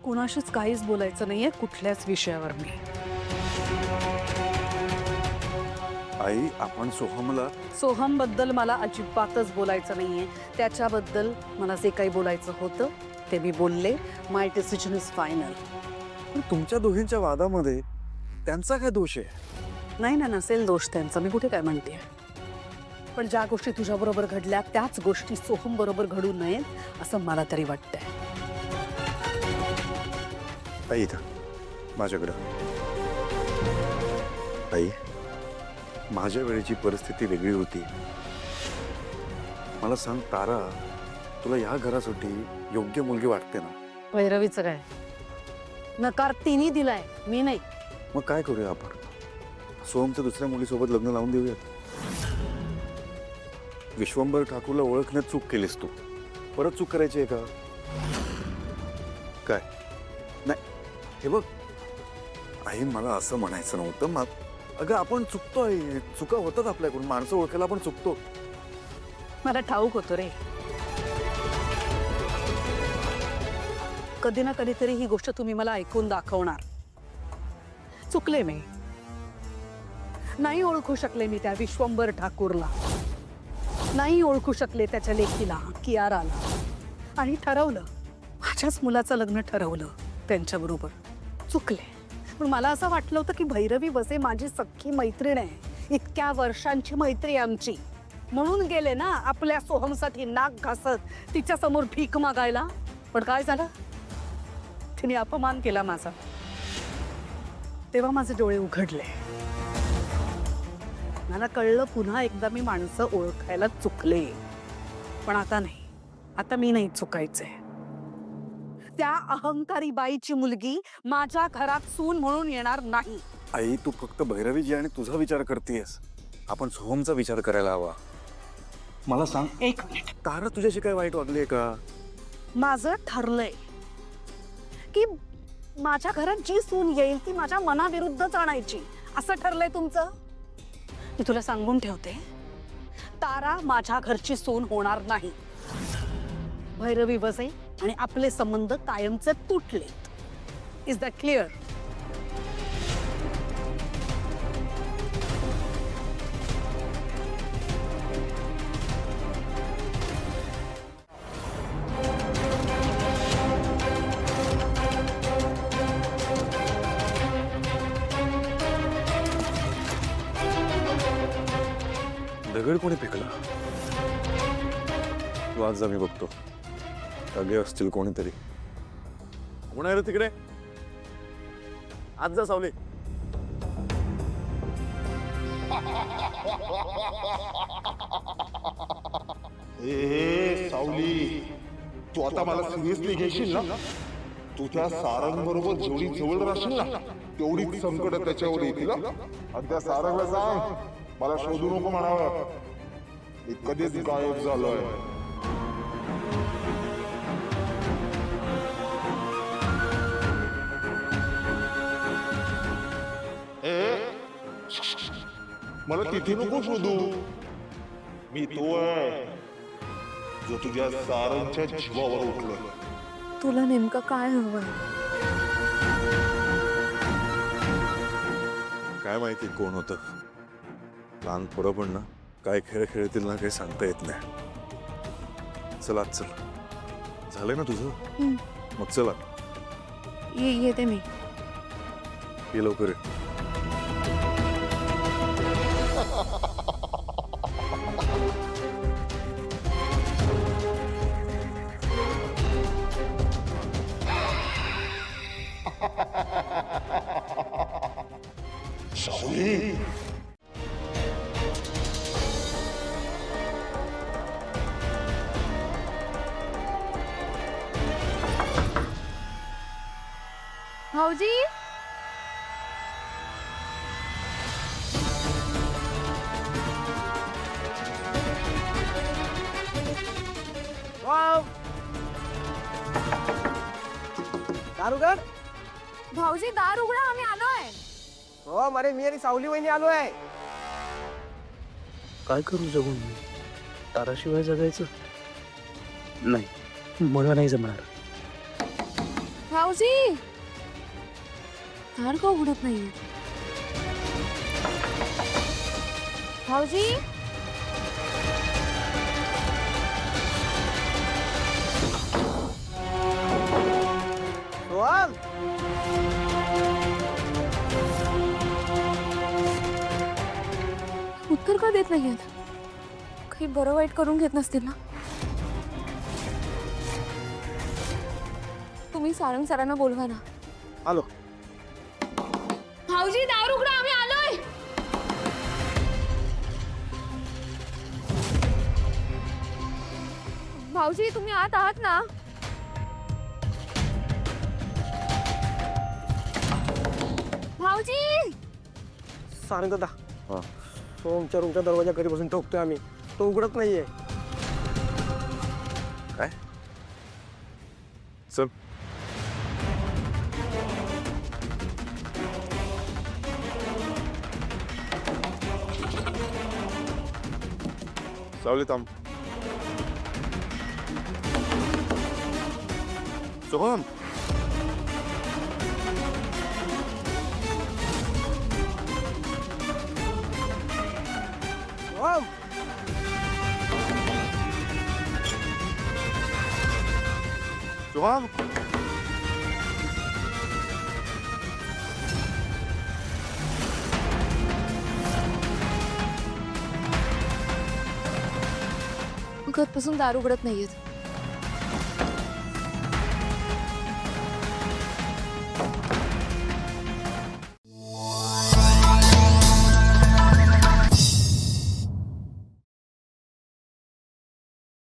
कुणाशीच काहीच बोलायचं नाहीये कुठल्याच विषयावर मी. आई आपण सोहमला सोहम बद्दल मला अजिबातच बोलायचं नाहीये. त्याच्याबद्दल मला जे काही बोलायचं होतं ते मी बोलले. माय डिसिजन इज फायनल. तुमच्या दोघींच्या वादामध्ये त्यांचा काय दोष आहे? नाही ना, नसेल दोष त्यांचा, मी कुठे काय म्हणते. पण ज्या गोष्टी तुझ्याबरोबर घडल्या त्याच गोष्टी सोहम बरोबर घडू नयेत असं मला तरी वाटतंय. आई इथं माझ्याकडं. आई माझ्या वेळेची परिस्थिती वेगळी होती. मला सांग तारा, तुला या घरासाठी योग्य मुलगी वाटते ना? भैरवीचं काय? नकार तिने दिलाय, मी नाही. मग काय करूया आपण? सोहमचं दुसऱ्या मुलीसोबत लग्न लावून देऊयात. विश्वंभर ठाकूरला ओळखण्यात चूक केलीस तू, परत चूक करायची आहे का? काय नाही, हे बघ आई, मला असं म्हणायचं नव्हतं. अगं आपण चुकतोय, चुका होतात आपल्याकडून, माणसं ओळखायला आपण चुकतो. मला ठाऊक होतो रे. कधी ना कधीतरी ही गोष्ट तुम्ही मला ऐकून दाखवणार. चुकले मी, नाही ओळखू शकले मी त्या विश्वंभर ठाकूरला, नाही ओळखू शकले त्याच्या लेकीला कियाराला, आणि ठरवलं माझ्याच मुलाचं लग्न ठरवलं त्यांच्याबरोबर. चुकले. पण मला असं वाटलं होतं की भैरवी वसे माझी सख्खी मैत्रीण आहे, इतक्या वर्षांची मैत्री आमची, म्हणून गेले ना आपल्या सोहमसाठी नाक घासत तिच्या समोर भीक मागायला. पण काय झालं, तिने अपमान केला माझा. तेव्हा माझे डोळे उघडले. मला कळलं पुन्हा एकदा मी माणसं ओळखायला चुकले. पण आता नाही, आता मी नाही चुकायचे. त्या अहंकारी बाईची मुलगी माझ्या घरात सून म्हणून येणार नाही. आई तू फक्त भैरवीजी आणि तुझा विचार करतेस, आपण सोहमचा विचार करायला हवा. मला सांग, एक मिनिट. तारा तुझ्याशी काय वाईट वागली आहे का? माझं ठरलंय की माझ्या घरात जी सून येईल ती माझ्या मनाविरुद्धच आणायची. असं ठरलंय तुमचं? मी तुला सांगून ठेवते, तारा माझ्या घरची सून होणार नाही. भैरवी वसे आणि आपले संबंध कायमचे तुटले. Is that clear? दगड कोणी फेकला? तू आज जा, मी बघतो. अगे असतील कोणीतरी. कोण आहे रे तिकडे? आज जा सावली. ए सावली, तू आता मला सिरियसली घेशील ना? तू त्या सारंग बरोबर जेवढी जवळ राहशील ना तेवढीच संकट त्याच्यावर येतील. आणि त्या सारंगला सांग मला शोधू नको म्हणावं, मी कधीच गायब झालोय. मला तिथे नको शोधू, मी तो आहे जो तुझ्या सारंगच्या जीवावर उठलोय. तुला नेमकं काय हवंय? काय माहिती कोण होतं. लहान पोरं पण ना काय खेळ खेळतील ना काही सांगता येत नाही. चल आज चल, झालंय ना तुझं? मग चला येते मी. ये लवकर ये. सावली, भाऊजी, दारुगड. भाऊजी दार उघडा, आम्ही आलोय. हो मरे, मी आणि सावली वहिनी आलोय. काय करू जगून मी? ताराशिवाय जगायचं नाही, मला नाही जमणार. भाऊजी दार का उघडत नाहीये भाऊजी सोहम उत्तर का देत नाहीयेत काही बरं वाईट करून घेत नसतील ना तुम्ही सारंग सरांना बोलवा ना आलो भाऊजी दार उघडा आम्ही आलोय भाऊजी तुम्ही आत आहात ना भाऊजी सारंग दादा हा. सोमच्या रूमच्या दरवाजा घरी बसून ठोकतोय आम्ही तो उघडत नाहीये काय चल सावली थांब सोहम सोहम सोहम घरापासून दार उघडत नाहीयेत